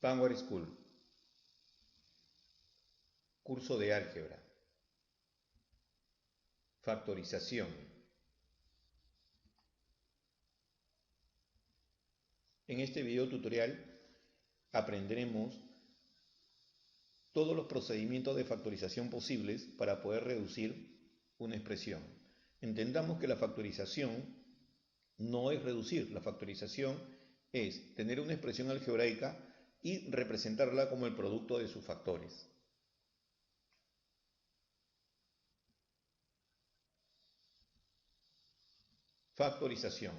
Power School, curso de álgebra, factorización. En este video tutorial aprenderemos todos los procedimientos de factorización posibles para poder reducir una expresión. Entendamos que la factorización no es reducir, la factorización es tener una expresión algebraica y representarla como el producto de sus factores. Factorización.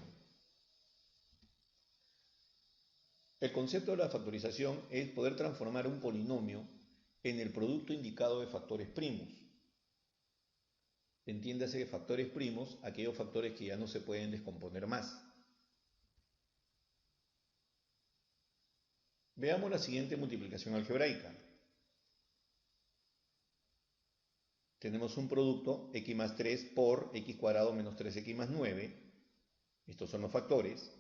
El concepto de la factorización es poder transformar un polinomio en el producto indicado de factores primos. Entiéndase de factores primos aquellos factores que ya no se pueden descomponer más. Veamos la siguiente multiplicación algebraica. Tenemos un producto x más 3 por x cuadrado menos 3x más 9. Estos son los factores.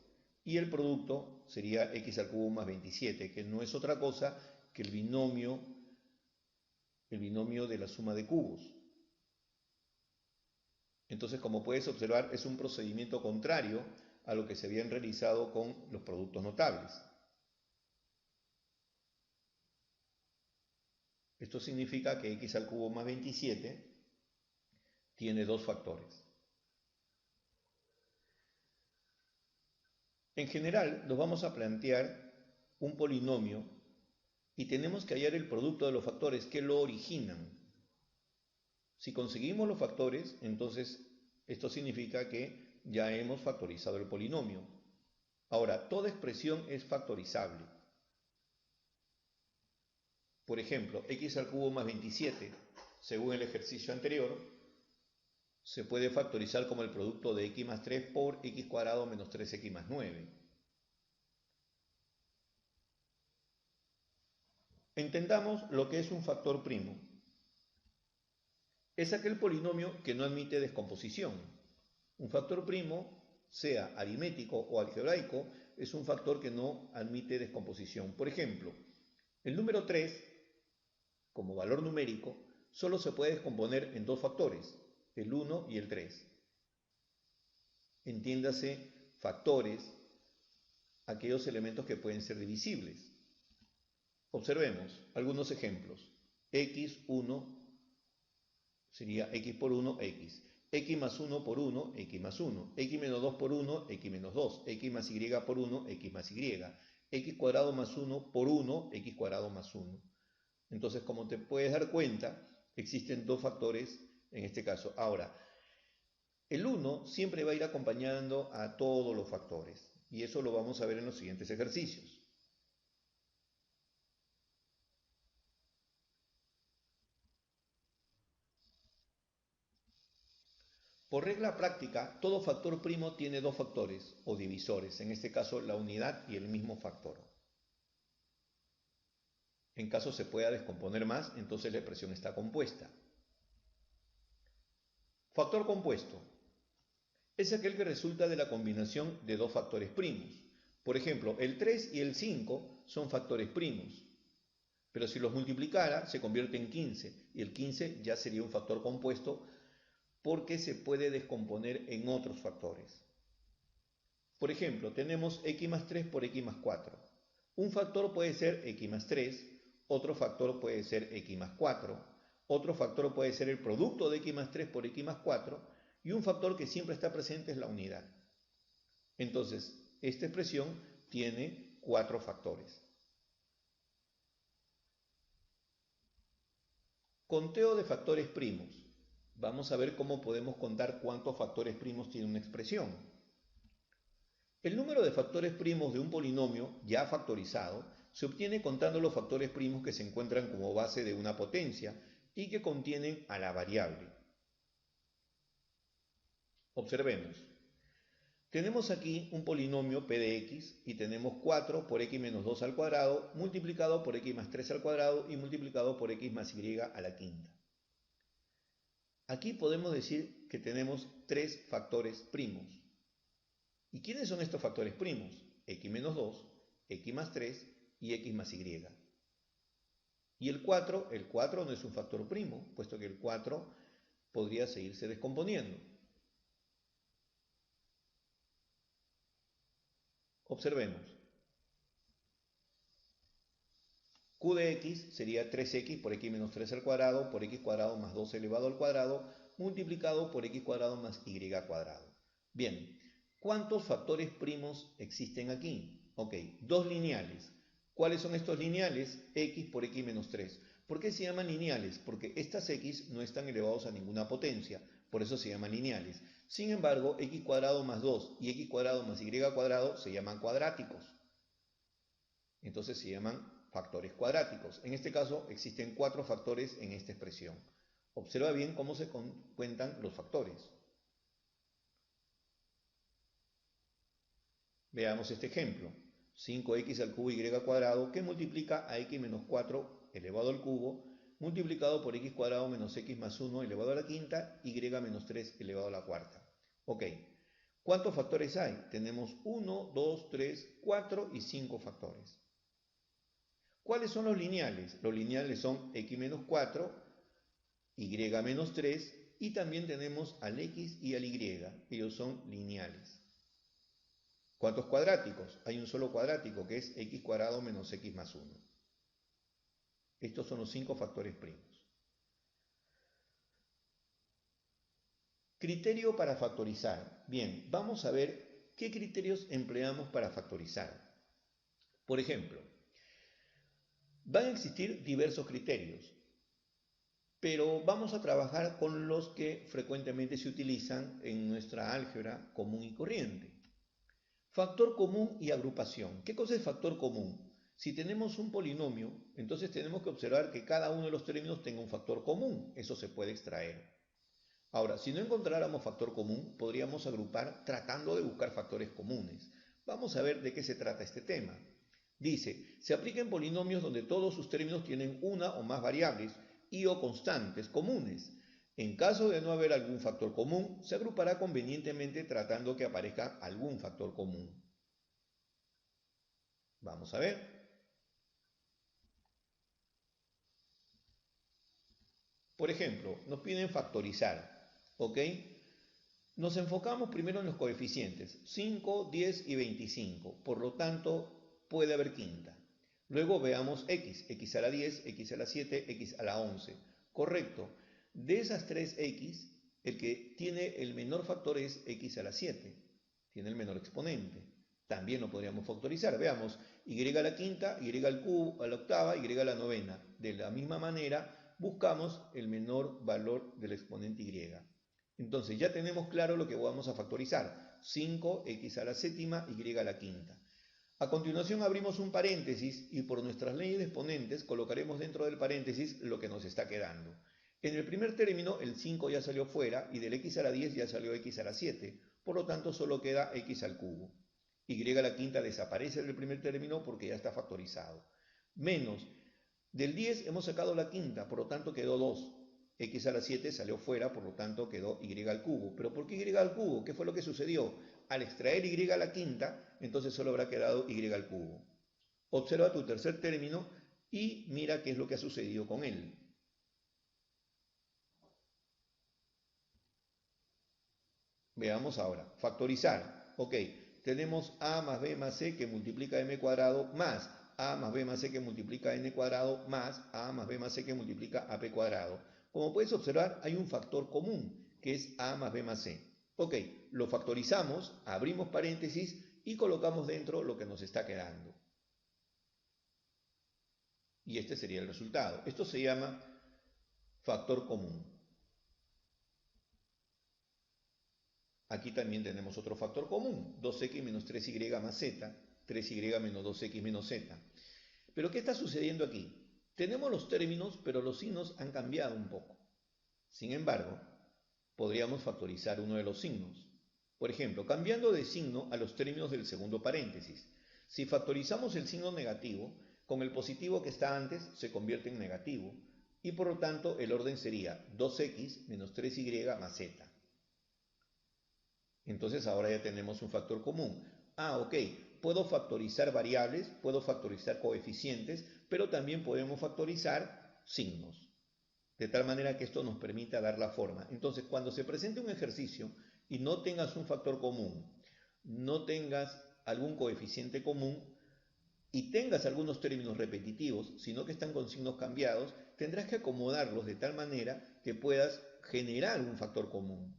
Y el producto sería x al cubo más 27, que no es otra cosa que el binomio de la suma de cubos. Entonces, como puedes observar, es un procedimiento contrario a lo que se habían realizado con los productos notables. Esto significa que x al cubo más 27 tiene dos factores. En general, nos vamos a plantear un polinomio y tenemos que hallar el producto de los factores que lo originan. Si conseguimos los factores, entonces esto significa que ya hemos factorizado el polinomio. Ahora, toda expresión es factorizable. Por ejemplo, x al cubo más 27, según el ejercicio anterior, se puede factorizar como el producto de x más 3 por x cuadrado menos 3x más 9. Entendamos lo que es un factor primo. Es aquel polinomio que no admite descomposición. Un factor primo, sea aritmético o algebraico, es un factor que no admite descomposición. Por ejemplo, el número 3, como valor numérico, solo se puede descomponer en dos factores, el 1 y el 3. Entiéndase factores, aquellos elementos que pueden ser divisibles. Observemos algunos ejemplos. x1 sería x por 1, x. X más 1 por 1, x más 1. X menos 2 por 1, x menos 2. X más y por 1, x más y. X cuadrado más 1 por 1, x cuadrado más 1. Entonces, como te puedes dar cuenta, existen dos factores en este caso. Ahora, el 1 siempre va a ir acompañando a todos los factores. Y eso lo vamos a ver en los siguientes ejercicios. Por regla práctica, todo factor primo tiene dos factores o divisores, en este caso la unidad y el mismo factor. En caso se pueda descomponer más, entonces la expresión está compuesta. Factor compuesto es aquel que resulta de la combinación de dos factores primos. Por ejemplo, el 3 y el 5 son factores primos, pero si los multiplicara se convierte en 15 y el 15 ya sería un factor compuesto porque se puede descomponer en otros factores. Por ejemplo, tenemos x más 3 por x más 4. Un factor puede ser x más 3, otro factor puede ser x más 4, otro factor puede ser el producto de x más 3 por x más 4, y un factor que siempre está presente es la unidad. Entonces, esta expresión tiene cuatro factores. Conteo de factores primos. Vamos a ver cómo podemos contar cuántos factores primos tiene una expresión. El número de factores primos de un polinomio ya factorizado se obtiene contando los factores primos que se encuentran como base de una potencia y que contienen a la variable. Observemos. Tenemos aquí un polinomio p de x y tenemos 4 por x menos 2 al cuadrado multiplicado por x más 3 al cuadrado y multiplicado por x más y a la quinta. Aquí podemos decir que tenemos tres factores primos. ¿Y quiénes son estos factores primos? X menos 2, x más 3 y x más y. Y el 4 no es un factor primo, puesto que el 4 podría seguirse descomponiendo. Observemos. Q de x sería 3x por x menos 3 al cuadrado por x cuadrado más 2 elevado al cuadrado multiplicado por x cuadrado más y cuadrado. Bien, ¿cuántos factores primos existen aquí? Ok, dos lineales. ¿Cuáles son estos lineales? X por x menos 3. ¿Por qué se llaman lineales? Porque estas x no están elevados a ninguna potencia, por eso se llaman lineales. Sin embargo, x cuadrado más 2 y x cuadrado más y cuadrado se llaman cuadráticos. Entonces se llaman factores cuadráticos. En este caso existen 4 factores en esta expresión. Observa bien cómo se cuentan los factores. Veamos este ejemplo. 5x al cubo y cuadrado que multiplica a x menos 4 elevado al cubo multiplicado por x cuadrado menos x más 1 elevado a la quinta y menos 3 elevado a la cuarta. Ok. ¿Cuántos factores hay? Tenemos 1, 2, 3, 4 y 5 factores. ¿Cuáles son los lineales? Los lineales son x menos 4, y menos 3 y también tenemos al x y al y. Ellos son lineales. ¿Cuántos cuadráticos? Hay un solo cuadrático que es x cuadrado menos x más 1. Estos son los 5 factores primos. Criterio para factorizar. Bien, vamos a ver qué criterios empleamos para factorizar. Por ejemplo, van a existir diversos criterios, pero vamos a trabajar con los que frecuentemente se utilizan en nuestra álgebra común y corriente. Factor común y agrupación. ¿Qué cosa es factor común? Si tenemos un polinomio, entonces tenemos que observar que cada uno de los términos tenga un factor común. Eso se puede extraer. Ahora, si no encontráramos factor común, podríamos agrupar tratando de buscar factores comunes. Vamos a ver de qué se trata este tema. Dice, se aplica en polinomios donde todos sus términos tienen una o más variables y o constantes comunes. En caso de no haber algún factor común, se agrupará convenientemente tratando que aparezca algún factor común. Vamos a ver. Por ejemplo, nos piden factorizar, ¿ok? Nos enfocamos primero en los coeficientes, 5, 10 y 25, por lo tanto puede haber quinta. Luego veamos x a la 10, x a la 7, x a la 11. Correcto. De esas 3x, el que tiene el menor factor es x a la 7. Tiene el menor exponente. También lo podríamos factorizar. Veamos, y a la quinta, y al cubo, a la octava, y a la novena. De la misma manera, buscamos el menor valor del exponente y. Entonces ya tenemos claro lo que vamos a factorizar. 5x a la séptima, y a la quinta. A continuación abrimos un paréntesis y por nuestras leyes de exponentes colocaremos dentro del paréntesis lo que nos está quedando. En el primer término el 5 ya salió fuera y del x a la 10 ya salió x a la 7, por lo tanto solo queda x al cubo. Y a la quinta desaparece del primer término porque ya está factorizado. Menos, del 10 hemos sacado la quinta, por lo tanto quedó 2. X a la 7 salió fuera, por lo tanto quedó y al cubo. ¿Pero por qué y al cubo? ¿Qué fue lo que sucedió? Al extraer y a la quinta, entonces solo habrá quedado y al cubo. Observa tu tercer término y mira qué es lo que ha sucedido con él. Veamos ahora. Factorizar. Ok, tenemos a más b más c que multiplica m cuadrado más a más b más c que multiplica n cuadrado más a más b más c que multiplica ap cuadrado. Como puedes observar, hay un factor común, que es a más b más c. Ok, lo factorizamos, abrimos paréntesis y colocamos dentro lo que nos está quedando. Y este sería el resultado. Esto se llama factor común. Aquí también tenemos otro factor común, 2x menos 3y más z, 3y menos 2x menos z. Pero ¿qué está sucediendo aquí? Tenemos los términos, pero los signos han cambiado un poco. Sin embargo, podríamos factorizar uno de los signos. Por ejemplo, cambiando de signo a los términos del segundo paréntesis. Si factorizamos el signo negativo, con el positivo que está antes se convierte en negativo, y por lo tanto el orden sería 2x menos 3y más z. Entonces ahora ya tenemos un factor común. Ah, ok, puedo factorizar variables, puedo factorizar coeficientes, pero también podemos factorizar signos, de tal manera que esto nos permita dar la forma. Entonces, cuando se presente un ejercicio y no tengas un factor común, no tengas algún coeficiente común y tengas algunos términos repetitivos, sino que están con signos cambiados, tendrás que acomodarlos de tal manera que puedas generar un factor común.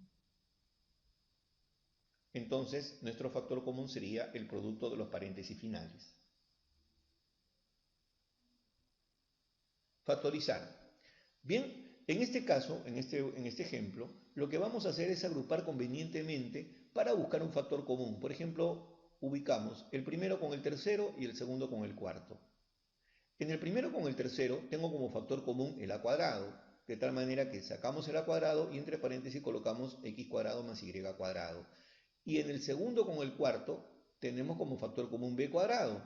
Entonces, nuestro factor común sería el producto de los paréntesis finales. Factorizar. Bien, en este caso, en este ejemplo, lo que vamos a hacer es agrupar convenientemente para buscar un factor común. Por ejemplo, ubicamos el primero con el tercero y el segundo con el cuarto. En el primero con el tercero tengo como factor común el a cuadrado, de tal manera que sacamos el a cuadrado y entre paréntesis colocamos x cuadrado más y cuadrado. Y en el segundo con el cuarto tenemos como factor común b cuadrado.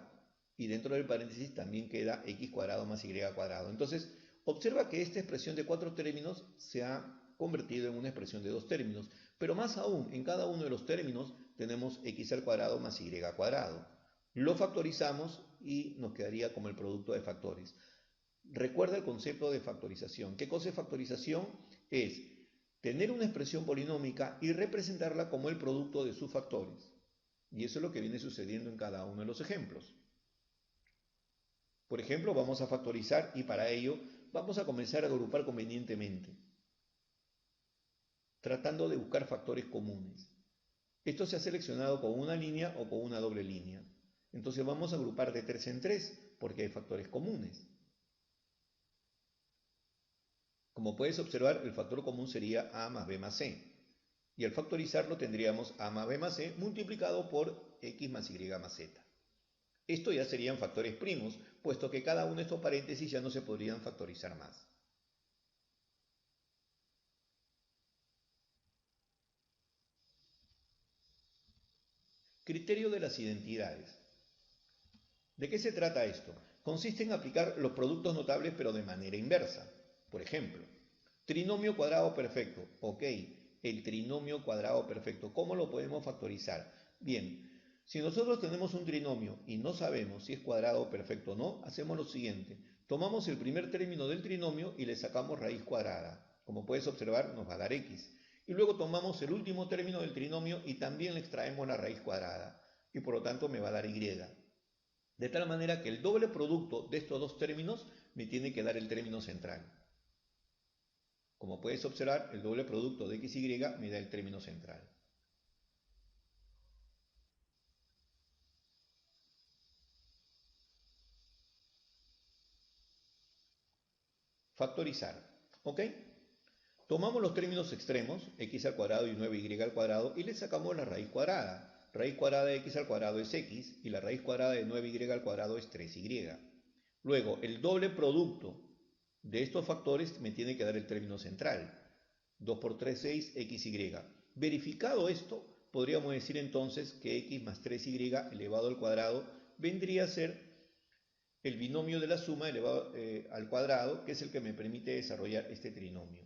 Y dentro del paréntesis también queda x cuadrado más y cuadrado. Entonces, observa que esta expresión de 4 términos se ha convertido en una expresión de 2 términos. Pero más aún, en cada uno de los términos tenemos x al cuadrado más y cuadrado. Lo factorizamos y nos quedaría como el producto de factores. Recuerda el concepto de factorización. ¿Qué cosa es factorización? Es tener una expresión polinómica y representarla como el producto de sus factores. Y eso es lo que viene sucediendo en cada uno de los ejemplos. Por ejemplo, vamos a factorizar y para ello vamos a comenzar a agrupar convenientemente, tratando de buscar factores comunes. Esto se ha seleccionado con una línea o con una doble línea. Entonces vamos a agrupar de 3 en 3 porque hay factores comunes. Como puedes observar, el factor común sería a más b más c. Y al factorizarlo tendríamos a más b más c multiplicado por x más y más z. Esto ya serían factores primos, puesto que cada uno de estos paréntesis ya no se podrían factorizar más. Criterio de las identidades. ¿De qué se trata esto? Consiste en aplicar los productos notables pero de manera inversa. Por ejemplo, trinomio cuadrado perfecto. Ok, el trinomio cuadrado perfecto. ¿Cómo lo podemos factorizar? Bien, si nosotros tenemos un trinomio y no sabemos si es cuadrado perfecto o no, hacemos lo siguiente. Tomamos el primer término del trinomio y le sacamos raíz cuadrada. Como puedes observar, nos va a dar x. Y luego tomamos el último término del trinomio y también le extraemos la raíz cuadrada. Y por lo tanto me va a dar y. De tal manera que el doble producto de estos dos términos me tiene que dar el término central. Como puedes observar, el doble producto de x y me da el término central. Factorizar. ¿Ok? Tomamos los términos extremos, x al cuadrado y 9y al cuadrado, y le sacamos la raíz cuadrada. Raíz cuadrada de x al cuadrado es x, y la raíz cuadrada de 9y al cuadrado es 3y. Luego, el doble producto de estos factores me tiene que dar el término central. 2 por 3, 6, xy. Verificado esto, podríamos decir entonces que x más 3y elevado al cuadrado vendría a ser el binomio de la suma elevado al cuadrado, que es el que me permite desarrollar este trinomio.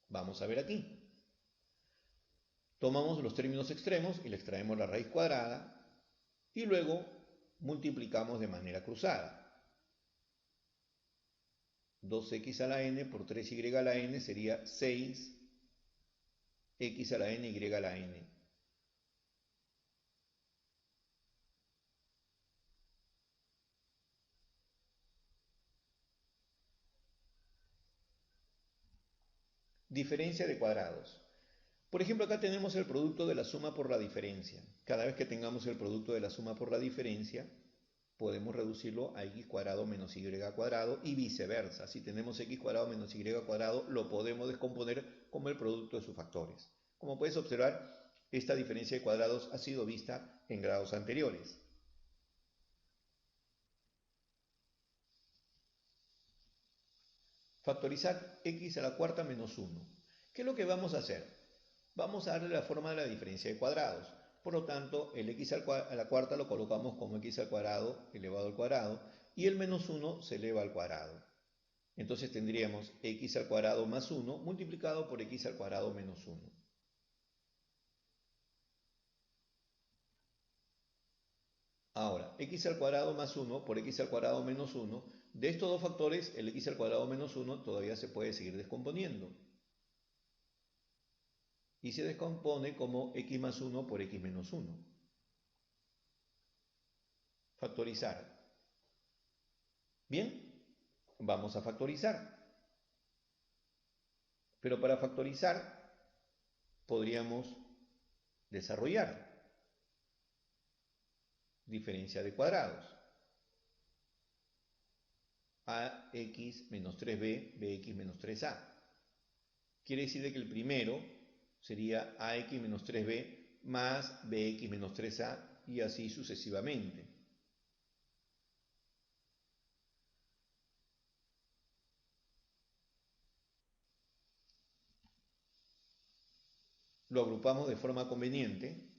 Vamos a ver aquí. Tomamos los términos extremos y le extraemos la raíz cuadrada y luego multiplicamos de manera cruzada. 2x a la n por 3y a la n sería 6x a la n, y a la n. Diferencia de cuadrados. Por ejemplo, acá tenemos el producto de la suma por la diferencia. Cada vez que tengamos el producto de la suma por la diferencia, podemos reducirlo a x cuadrado menos y cuadrado y viceversa. Si tenemos x cuadrado menos y cuadrado, lo podemos descomponer como el producto de sus factores. Como puedes observar, esta diferencia de cuadrados ha sido vista en grados anteriores. Factorizar x a la cuarta menos 1. ¿Qué es lo que vamos a hacer? Vamos a darle la forma de la diferencia de cuadrados. Por lo tanto, el x a la cuarta lo colocamos como x al cuadrado elevado al cuadrado y el menos 1 se eleva al cuadrado. Entonces tendríamos x al cuadrado más 1 multiplicado por x al cuadrado menos 1. Ahora, x al cuadrado más 1 por x al cuadrado menos 1, de estos dos factores, el x al cuadrado menos 1 todavía se puede seguir descomponiendo. Y se descompone como x más 1 por x menos 1. Factorizar. Bien, vamos a factorizar. Pero para factorizar podríamos desarrollar diferencia de cuadrados. ax menos 3b, bx menos 3a. Quiere decir que el primero sería ax menos 3b más bx menos 3a y así sucesivamente. Lo agrupamos de forma conveniente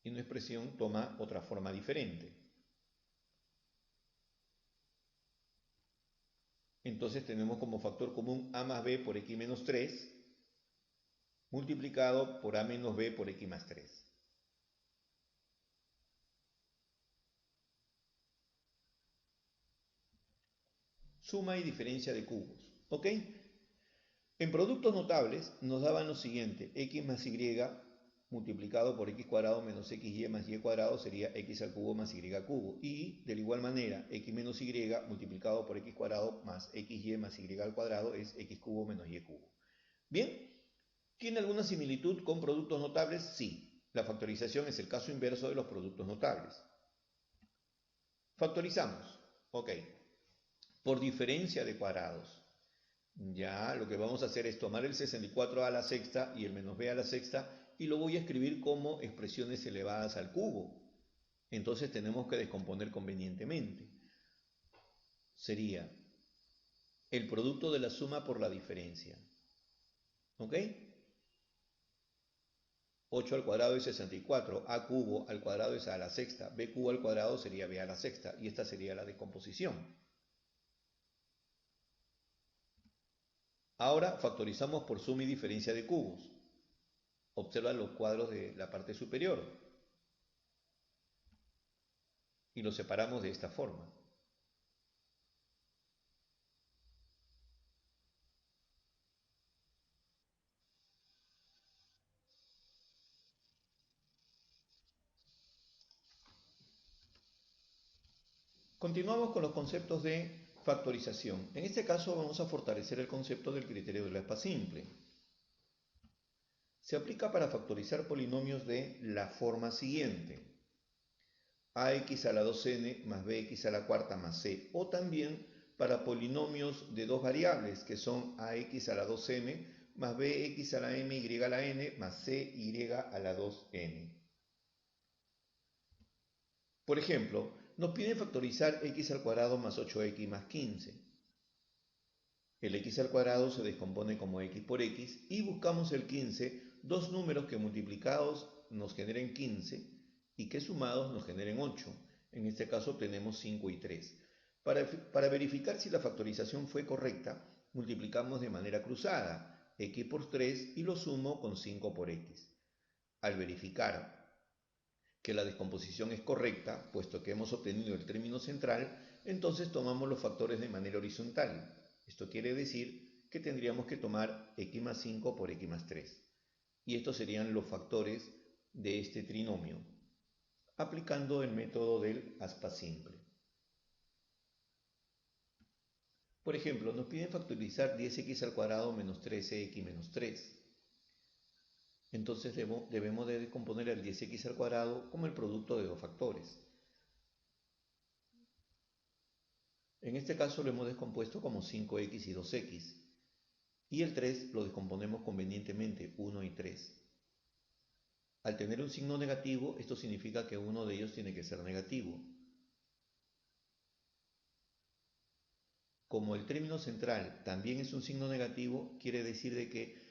y una expresión toma otra forma diferente. Entonces tenemos como factor común a más b por x menos 3 multiplicado por a menos b por x más 3. Suma y diferencia de cubos. ¿Ok? En productos notables nos daban lo siguiente: x más y multiplicado por x cuadrado menos xy más y cuadrado sería x al cubo más y cubo. Y de la igual manera, x menos y multiplicado por x cuadrado más xy más y al cuadrado es x cubo menos y cubo. Bien, ¿tiene alguna similitud con productos notables? Sí. La factorización es el caso inverso de los productos notables. Factorizamos. Ok. Por diferencia de cuadrados. Ya lo que vamos a hacer es tomar el 64 a la sexta y el menos b a la sexta y lo voy a escribir como expresiones elevadas al cubo. Entonces tenemos que descomponer convenientemente. Sería el producto de la suma por la diferencia. ¿Ok? 8 al cuadrado es 64, a cubo al cuadrado es a la sexta, b cubo al cuadrado sería b a la sexta y esta sería la descomposición. Ahora factorizamos por suma y diferencia de cubos. Observa los cuadros de la parte superior y los separamos de esta forma. Continuamos con los conceptos de factorización. En este caso vamos a fortalecer el concepto del criterio de la ESPA simple. Se aplica para factorizar polinomios de la forma siguiente: ax a la 2n más bx a la cuarta más c, o también para polinomios de dos variables que son ax a la 2m más bx a la my a la n más cy a la 2n. Por ejemplo, nos piden factorizar x al cuadrado más 8x más 15. El x al cuadrado se descompone como x por x y buscamos el 15, dos números que multiplicados nos generen 15 y que sumados nos generen 8. En este caso obtenemos 5 y 3. Para verificar si la factorización fue correcta, multiplicamos de manera cruzada x por 3 y lo sumo con 5 por x. Al verificar que la descomposición es correcta, puesto que hemos obtenido el término central, entonces tomamos los factores de manera horizontal. Esto quiere decir que tendríamos que tomar x más 5 por x más 3. Y estos serían los factores de este trinomio, aplicando el método del aspa simple. Por ejemplo, nos piden factorizar 10x al cuadrado menos 13x menos 3. Entonces debemos de descomponer el 10x al cuadrado como el producto de dos factores. En este caso lo hemos descompuesto como 5x y 2x. Y el 3 lo descomponemos convenientemente, 1 y 3. Al tener un signo negativo, esto significa que uno de ellos tiene que ser negativo. Como el término central también es un signo negativo, quiere decir de que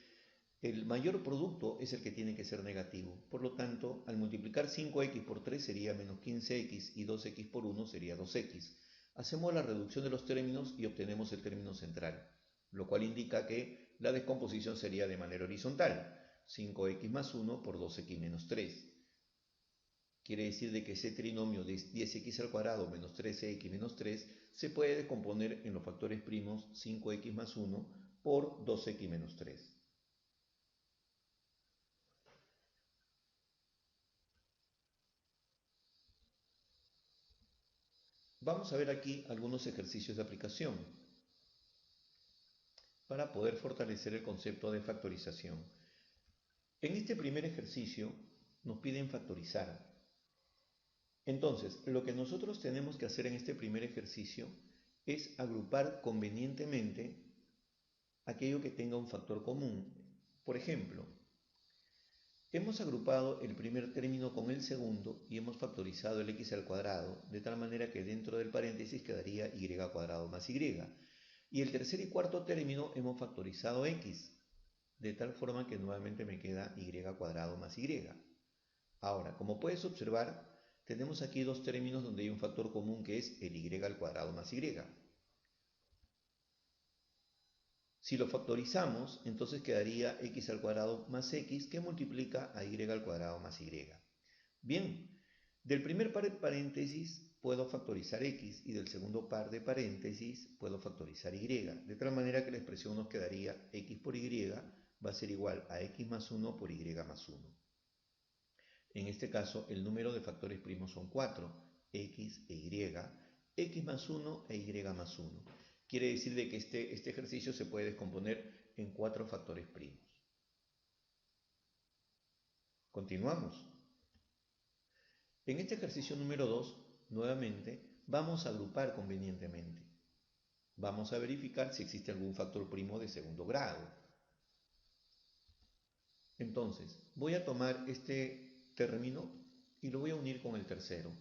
el mayor producto es el que tiene que ser negativo. Por lo tanto, al multiplicar 5x por 3 sería menos 15x y 2x por 1 sería 2x. Hacemos la reducción de los términos y obtenemos el término central, lo cual indica que la descomposición sería de manera horizontal. 5x más 1 por 2x menos 3. Quiere decir de que ese trinomio de 10x al cuadrado menos 13x menos 3 se puede descomponer en los factores primos 5x más 1 por 2x menos 3. Vamos a ver aquí algunos ejercicios de aplicación para poder fortalecer el concepto de factorización. En este primer ejercicio nos piden factorizar. Entonces, lo que nosotros tenemos que hacer en este primer ejercicio es agrupar convenientemente aquello que tenga un factor común. Por ejemplo, hemos agrupado el primer término con el segundo y hemos factorizado el x al cuadrado, de tal manera que dentro del paréntesis quedaría y cuadrado más y. Y el tercer y cuarto término hemos factorizado x, de tal forma que nuevamente me queda y cuadrado más y. Ahora, como puedes observar, tenemos aquí dos términos donde hay un factor común que es el y al cuadrado más y. Si lo factorizamos, entonces quedaría x al cuadrado más x que multiplica a y al cuadrado más y. Bien, del primer par de paréntesis puedo factorizar x y del segundo par de paréntesis puedo factorizar y, de tal manera que la expresión nos quedaría x por y va a ser igual a x más 1 por y más 1. En este caso, el número de factores primos son 4, x e y, x más 1 e y más 1. Quiere decir de que este ejercicio se puede descomponer en 4 factores primos. Continuamos. En este ejercicio número 2, nuevamente, vamos a agrupar convenientemente. Vamos a verificar si existe algún factor primo de segundo grado. Entonces, voy a tomar este término y lo voy a unir con el tercero,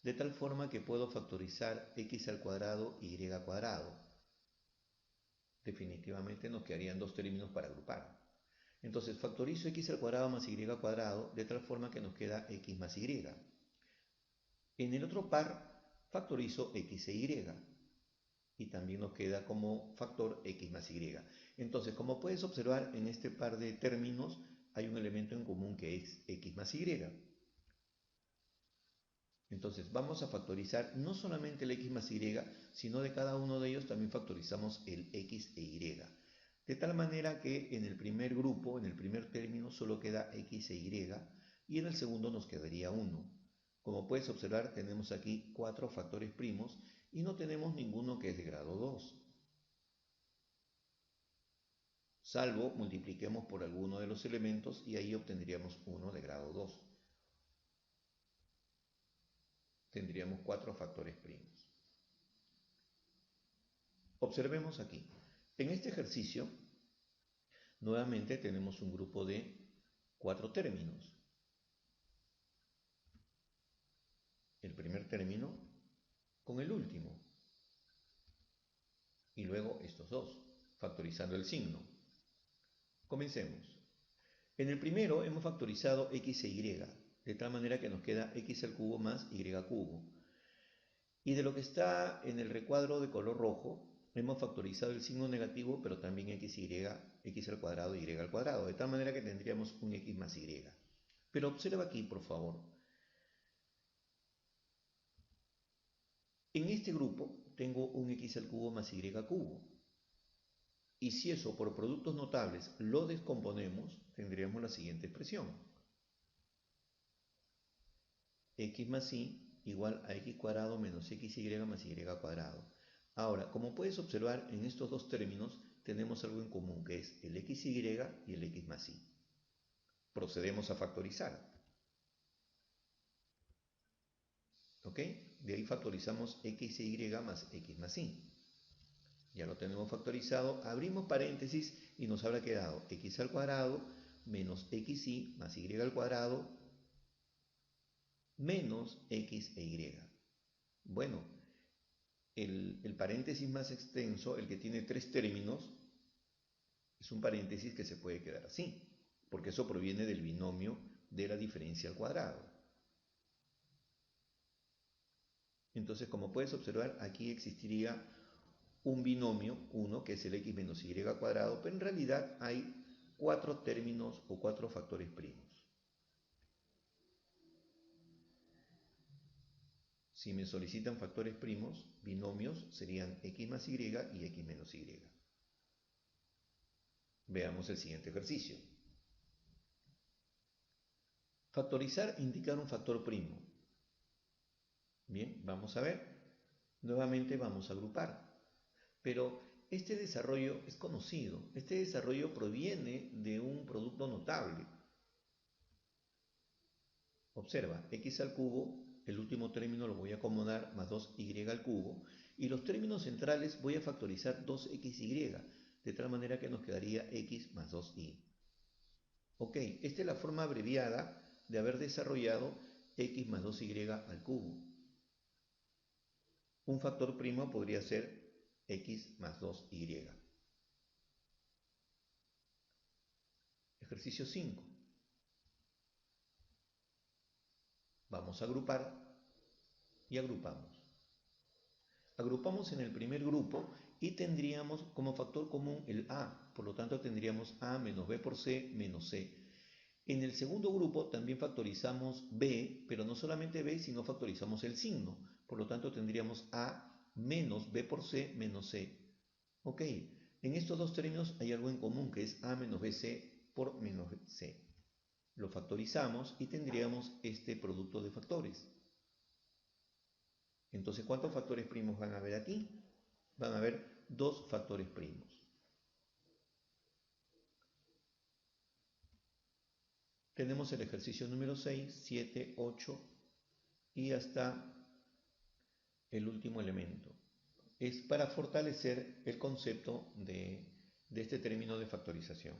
de tal forma que puedo factorizar x al cuadrado y y cuadrado. Definitivamente nos quedarían dos términos para agrupar. Entonces factorizo x al cuadrado más y cuadrado de tal forma que nos queda x más y. En el otro par factorizo x e y y también nos queda como factor x más y. Entonces, como puedes observar, en este par de términos hay un elemento en común que es x más y. Entonces vamos a factorizar no solamente el x más y, sino de cada uno de ellos también factorizamos el x e y. De tal manera que en el primer grupo, en el primer término, solo queda x e y en el segundo nos quedaría 1. Como puedes observar, tenemos aquí 4 factores primos y no tenemos ninguno que es de grado 2. Salvo multipliquemos por alguno de los elementos y ahí obtendríamos uno de grado 2. Tendríamos 4 factores primos. Observemos aquí. En este ejercicio, nuevamente tenemos un grupo de 4 términos. El primer término con el último. Y luego estos dos, factorizando el signo. Comencemos. En el primero hemos factorizado x e y, de tal manera que nos queda x al cubo más y cubo. Y de lo que está en el recuadro de color rojo, hemos factorizado el signo negativo, pero también x al cuadrado y al cuadrado, de tal manera que tendríamos un x más y. Pero observa aquí, por favor. En este grupo tengo un x al cubo más y cubo. Y si eso por productos notables lo descomponemos, tendríamos la siguiente expresión. X más y igual a x cuadrado menos xy más y cuadrado. Ahora, como puedes observar, en estos dos términos tenemos algo en común, que es el xy y el x más y. Procedemos a factorizar. ¿Ok? De ahí factorizamos x y más x más y. Ya lo tenemos factorizado, abrimos paréntesis y nos habrá quedado x al cuadrado menos xy más y al cuadrado menos x e y. Bueno, el paréntesis más extenso, el que tiene 3 términos, es un paréntesis que se puede quedar así, porque eso proviene del binomio de la diferencia al cuadrado. Entonces, como puedes observar, aquí existiría un binomio, 1, que es el x menos y cuadrado, pero en realidad hay 4 términos o 4 factores primos. Si me solicitan factores primos, binomios serían x más y y x menos y. Veamos el siguiente ejercicio. Factorizar indicar un factor primo. Bien, vamos a ver. Nuevamente vamos a agrupar. Pero este desarrollo es conocido. Este desarrollo proviene de un producto notable. Observa, x al cubo, el último término lo voy a acomodar más 2y al cubo, y los términos centrales voy a factorizar 2xy, de tal manera que nos quedaría x más 2y. Ok, esta es la forma abreviada de haber desarrollado x más 2y al cubo. Un factor primo podría ser x más 2y. Ejercicio 5. Vamos a agrupar y agrupamos. Agrupamos en el primer grupo y tendríamos como factor común el a, por lo tanto tendríamos a menos b por c menos c. En el segundo grupo también factorizamos b, pero no solamente b, sino factorizamos el signo, por lo tanto tendríamos a menos b por c menos c. Ok, en estos dos términos hay algo en común que es a menos bc por menos c. Lo factorizamos y tendríamos este producto de factores. Entonces, ¿cuántos factores primos van a haber aquí? Van a haber 2 factores primos. Tenemos el ejercicio número 6, 7, 8 y hasta el último elemento. Es para fortalecer el concepto de este término de factorización.